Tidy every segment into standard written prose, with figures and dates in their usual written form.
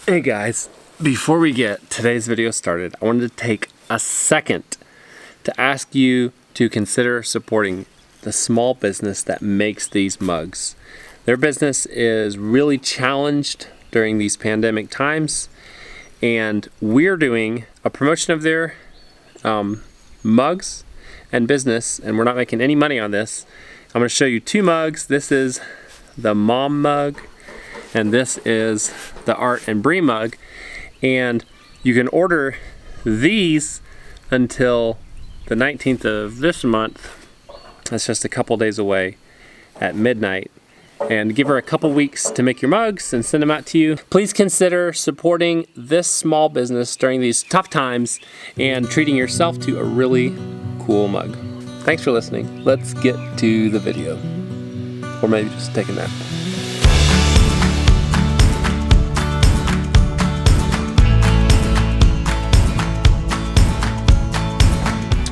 Hey guys, before we get today's video started, I wanted to take a second to ask you to consider supporting the small business that makes these mugs. Their business is really challenged during these pandemic times, and we're doing a promotion of their mugs and business, and we're not making any money on this. I'm going to show you two mugs. This is the Mom mug, and this is the Art and Bree mug, and you can order these until the 19th of this month. That's just a couple days away at midnight, and give her a couple weeks to make your mugs and send them out to you. Please consider supporting this small business during these tough times and treating yourself to a really cool mug. Thanks for listening. Let's get to the video, or maybe just take a nap.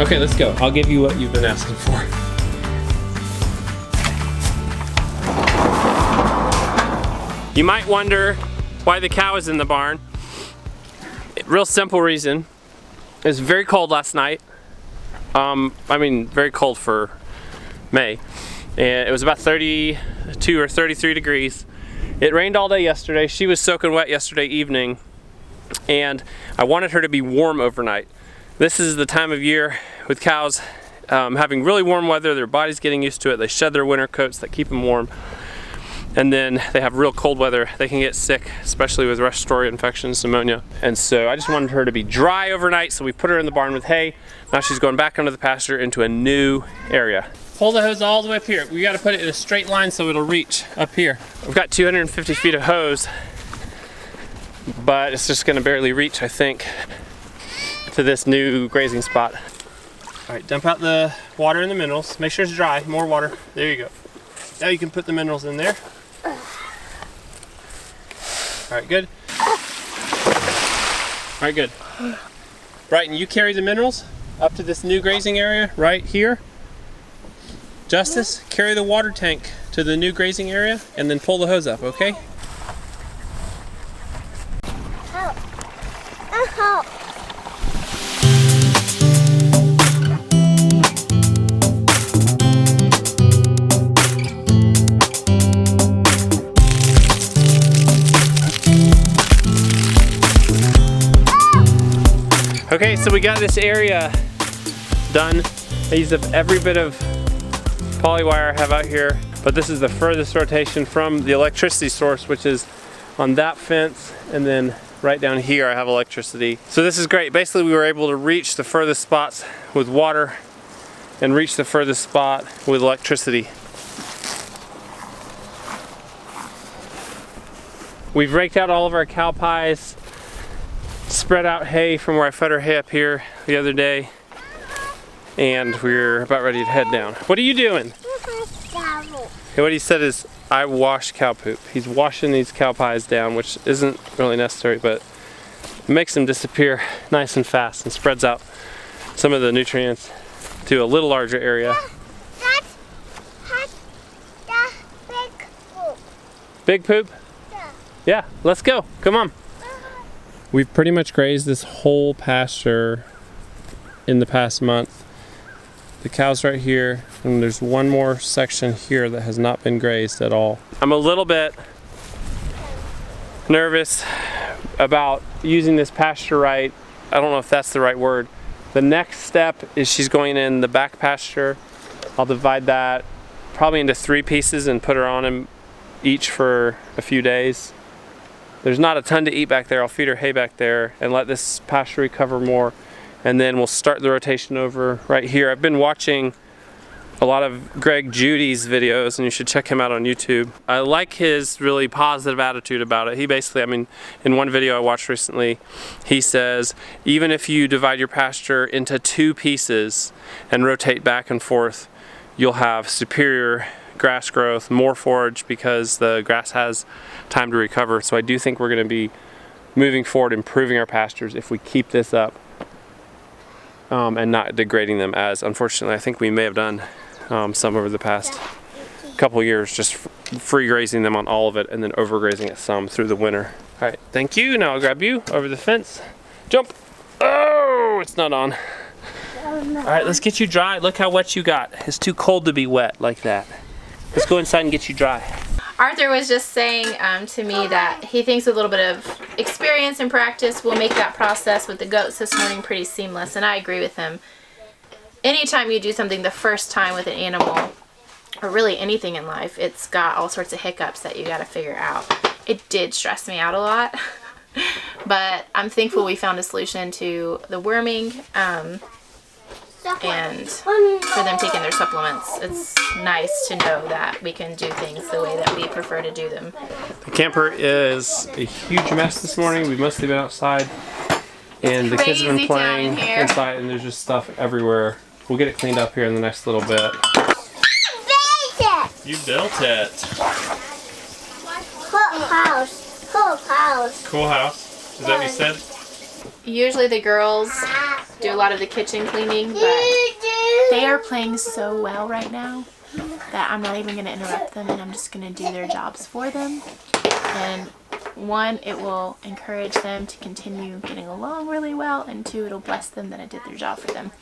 Okay, let's go. I'll give you what you've been asking for. You might wonder why the cow is in the barn. Real simple reason. It was very cold last night. Very cold for May. And it was about 32 or 33 degrees. It rained all day yesterday. She was soaking wet yesterday evening. And I wanted her to be warm overnight. This is the time of year with cows having really warm weather. Their body's getting used to it. They shed their winter coats that keep them warm. And then they have real cold weather. They can get sick, especially with respiratory infections, pneumonia. And so I just wanted her to be dry overnight, so we put her in the barn with hay. Now she's going back under the pasture into a new area. Pull the hose all the way up here. We gotta put it in a straight line so it'll reach up here. We've got 250 feet of hose, but it's just gonna barely reach, I think, to this new grazing spot. All right, dump out the water and the minerals. Make sure it's dry, more water. There you go. Now you can put the minerals in there. All right, good. All right, good. Right, and you carry the minerals up to this new grazing area right here. Justice, carry the water tank to the new grazing area and then pull the hose up, okay? Help. Help. Okay, so we got this area done. I used up every bit of poly wire I have out here, but this is the furthest rotation from the electricity source, which is on that fence, and then right down here I have electricity. So this is great. Basically, we were able to reach the furthest spots with water and reach the furthest spot with electricity. We've raked out all of our cow pies, spread out hay from where I fed her hay up here the other day, and we're about ready to head down. What are you doing? Okay, what he said is, I wash cow poop. He's washing these cow pies down, which isn't really necessary, but it makes them disappear nice and fast and spreads out some of the nutrients to a little larger area. That's big poop. Big poop? Yeah. Yeah, let's go. Come on. We've pretty much grazed this whole pasture in the past month. The cow's right here, and there's one more section here that has not been grazed at all. I'm a little bit nervous about using this pasture right. I don't know if that's the right word. The next step is she's going in the back pasture. I'll divide that probably into 3 pieces and put her on them each for a few days. There's not a ton to eat back there. I'll feed her hay back there and let this pasture recover more. And then we'll start the rotation over right here. I've been watching a lot of Greg Judy's videos, and you should check him out on YouTube. I like his really positive attitude about it. He basically, in one video I watched recently, he says, even if you divide your pasture into 2 pieces and rotate back and forth, you'll have superior grass growth, more forage, because the grass has time to recover. So I do think we're going to be moving forward, improving our pastures if we keep this up and not degrading them, as unfortunately I think we may have done some over the past couple years, just free grazing them on all of it and then overgrazing it some through the winter. All right, thank you. Now I'll grab you over the fence. Jump. Oh, it's not on. All right, let's get you dry. Look how wet you got. It's too cold to be wet like that. Let's go inside and get you dry. Arthur was just saying to me that he thinks a little bit of experience and practice will make that process with the goats this morning pretty seamless, and I agree with him. Anytime you do something the first time with an animal, or really anything in life, it's got all sorts of hiccups that you got to figure out. It did stress me out a lot, but I'm thankful we found a solution to the worming, and for them taking their supplements. It's nice to know that we can do things the way that we prefer to do them. The camper is a huge mess this morning. We've mostly been outside, and the kids have been playing inside, and there's just stuff everywhere. We'll get it cleaned up here in the next little bit. You built it. Cool house. Cool house. Cool house. Is that what you said? Usually the girls do a lot of the kitchen cleaning, but they are playing so well right now that I'm not even going to interrupt them, and I'm just going to do their jobs for them. And one, it will encourage them to continue getting along really well, and two, it'll bless them that I did their job for them.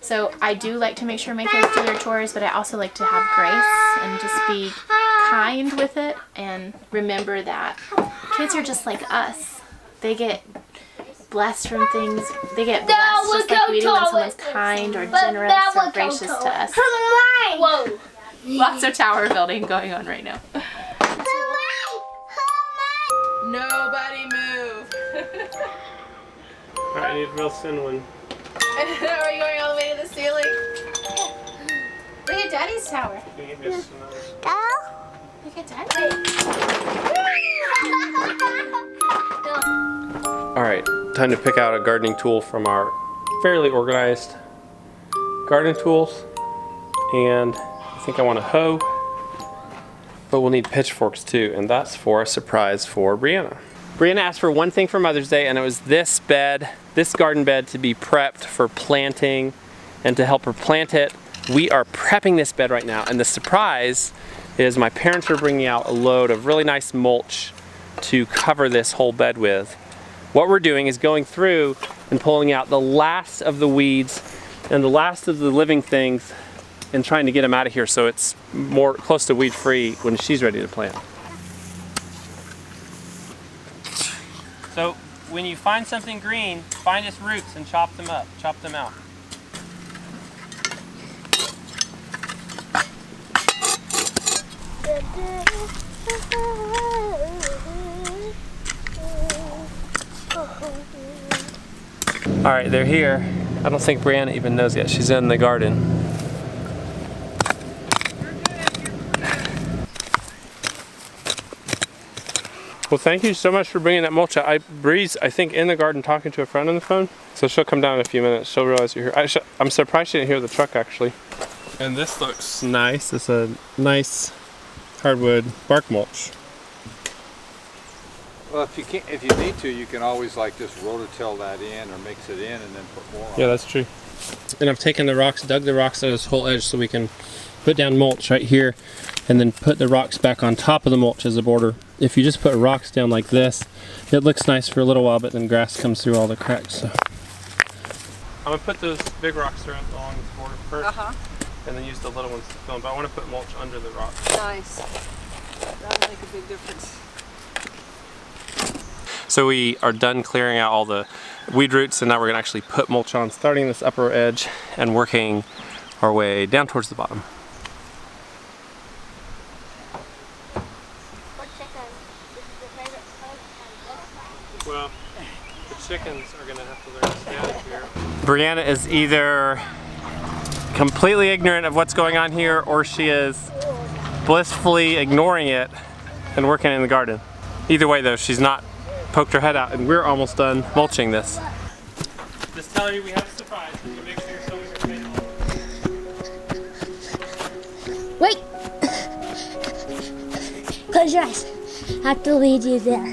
So I do like to make sure my kids do their chores, but I also like to have grace and just be kind with it, and remember that kids are just like us. They get blessed from things. They get blessed just like we do when someone's kind or generous or gracious to us. Whoa! Lots of tower building going on right now. Nobody move. Alright, I need a real thin one. Are you going all the way to the ceiling? Look at Daddy's tower. Can you give me a thin one? Look at Daddy. Alright, time to pick out a gardening tool from our fairly organized garden tools. And I think I want a hoe, but we'll need pitchforks too, and that's for a surprise for Brianna. Brianna asked for one thing for Mother's Day, and it was this bed, this garden bed, to be prepped for planting and to help her plant it. We are prepping this bed right now, and the surprise is my parents are bringing out a load of really nice mulch to cover this whole bed with. What we're doing is going through and pulling out the last of the weeds and the last of the living things and trying to get them out of here so it's more close to weed free when she's ready to plant. So when you find something green, find its roots and chop them up, chop them out. All right, they're here. I don't think Brianna even knows yet. She's in the garden. Well, thank you so much for bringing that mulch out. Bree's, I think, in the garden talking to a friend on the phone, so she'll come down in a few minutes. She'll realize you're here. I'm surprised she didn't hear the truck, actually. And this looks nice. It's a nice hardwood bark mulch. Well, if you need to, you can always like just rototill that in or mix it in and then put more on. Yeah, that's true. And I've taken the rocks, dug the rocks out of this whole edge so we can put down mulch right here and then put the rocks back on top of the mulch as a border. If you just put rocks down like this, it looks nice for a little while, but then grass comes through all the cracks. So I'm gonna put those big rocks along this border first, and then use the little ones to fill in. But I want to put mulch under the rocks. Nice. That'll make a big difference. So we are done clearing out all the weed roots, and now we're gonna actually put mulch on, starting this upper edge and working our way down towards the bottom. Well, the chickens are gonna have to learn to stay out of here. Brianna is either completely ignorant of what's going on here, or she is blissfully ignoring it and working in the garden. Either way though, she's not poked her head out, and we're almost done mulching this. Just tell her we have a surprise, so make sure you're showing her face. Wait! Close your eyes. I have to lead you there.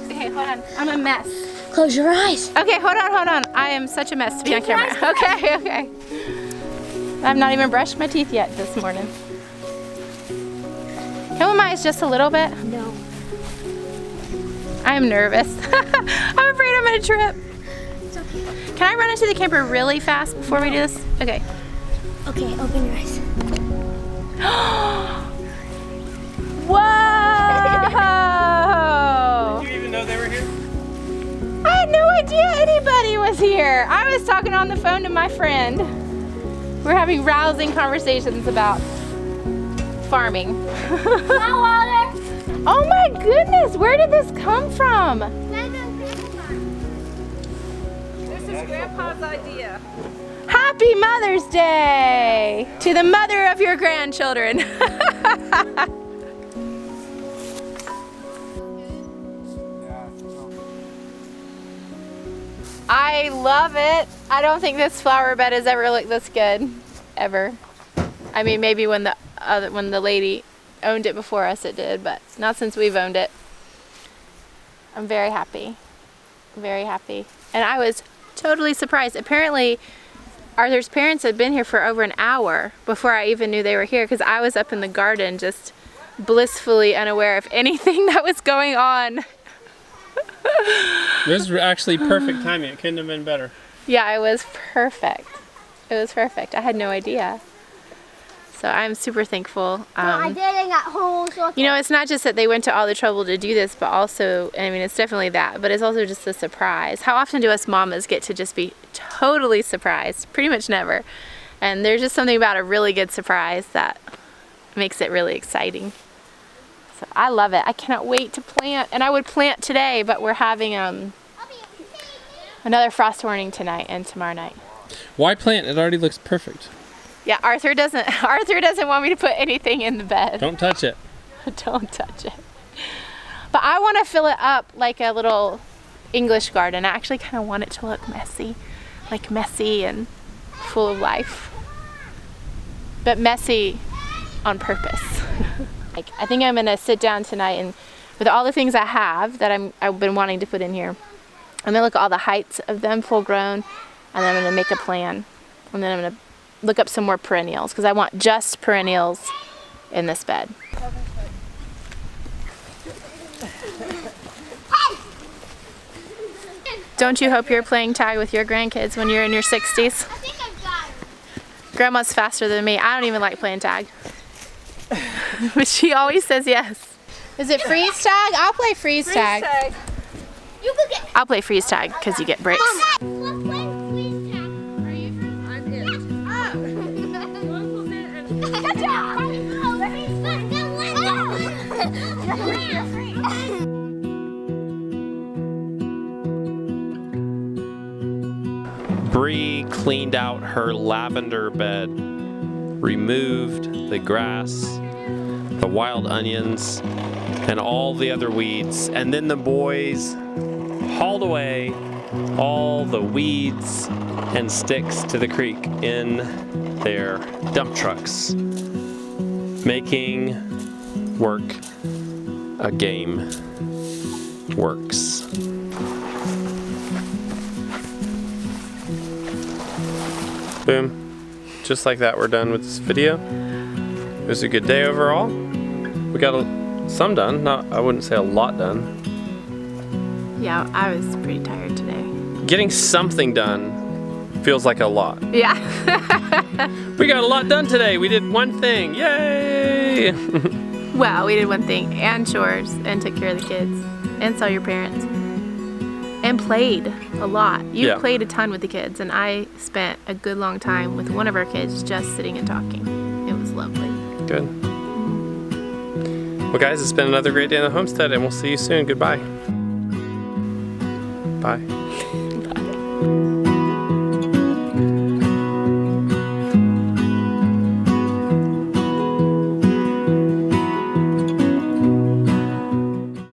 Okay, hold on. I'm a mess. Close your eyes. Okay, hold on. I am such a mess to be on camera. Okay. I've not even brushed my teeth yet this morning. Can we minus just a little bit? No. I'm nervous. I'm afraid I'm gonna trip. It's okay. Can I run into the camper really fast before we do this? Okay. Okay, open your eyes. Whoa! Did you even know they were here? I had no idea anybody was here. I was talking on the phone to my friend. We're having rousing conversations about farming. Water. Oh my goodness, where did this come from? This is Grandpa's idea. Happy Mother's Day to the mother of your grandchildren. I love it. I don't think this flower bed has ever looked this good, ever. I mean, maybe when the lady owned it before us, it did, but not since we've owned it. I'm very happy, very happy. And I was totally surprised. Apparently, Arthur's parents had been here for over an hour before I even knew they were here, because I was up in the garden just blissfully unaware of anything that was going on. This was actually perfect timing. It couldn't have been better. Yeah, it was perfect. It was perfect. I had no idea. So I'm super thankful. I didn't get holes. You know, it's not just that they went to all the trouble to do this, but also, I mean, it's definitely that, but it's also just a surprise. How often do us mamas get to just be totally surprised? Pretty much never. And there's just something about a really good surprise that makes it really exciting. So I love it. I cannot wait to plant. And I would plant today, but we're having another frost warning tonight and tomorrow night. Why plant? It already looks perfect. Yeah, Arthur doesn't want me to put anything in the bed. Don't touch it. Don't touch it. But I want to fill it up like a little English garden. I actually kind of want it to look messy. Like messy and full of life. But messy on purpose. Like, I think I'm going to sit down tonight and with all the things I have that I've been wanting to put in here, I'm going to look at all the heights of them full grown, and then I'm going to make a plan. And then I'm going to look up some more perennials, because I want just perennials in this bed. Don't you hope you're playing tag with your grandkids when you're in your 60s? Grandma's faster than me. I don't even like playing tag. But she always says yes. Is it freeze tag? I'll play freeze tag. You could get. I'll play freeze tag because you get breaks. Let's play freeze tag. Are you? I'm in. Good job. Bree cleaned out her lavender bed, removed the grass, the wild onions, and all the other weeds, and then the boys hauled away all the weeds and sticks to the creek in their dump trucks, making work a game works. Boom. Just like that, we're done with this video. It was a good day overall. We got some done. I wouldn't say a lot done. Yeah, I was pretty tired today. Getting something done feels like a lot. Yeah. We got a lot done today. We did one thing. Yay! Well, we did one thing, and chores, and took care of the kids, and saw your parents, and played a lot. You played a ton with the kids, and I spent a good long time with one of our kids just sitting and talking. It was lovely. Good. Well, guys, it's been another great day in the homestead, and we'll see you soon. Goodbye. Bye. Bye.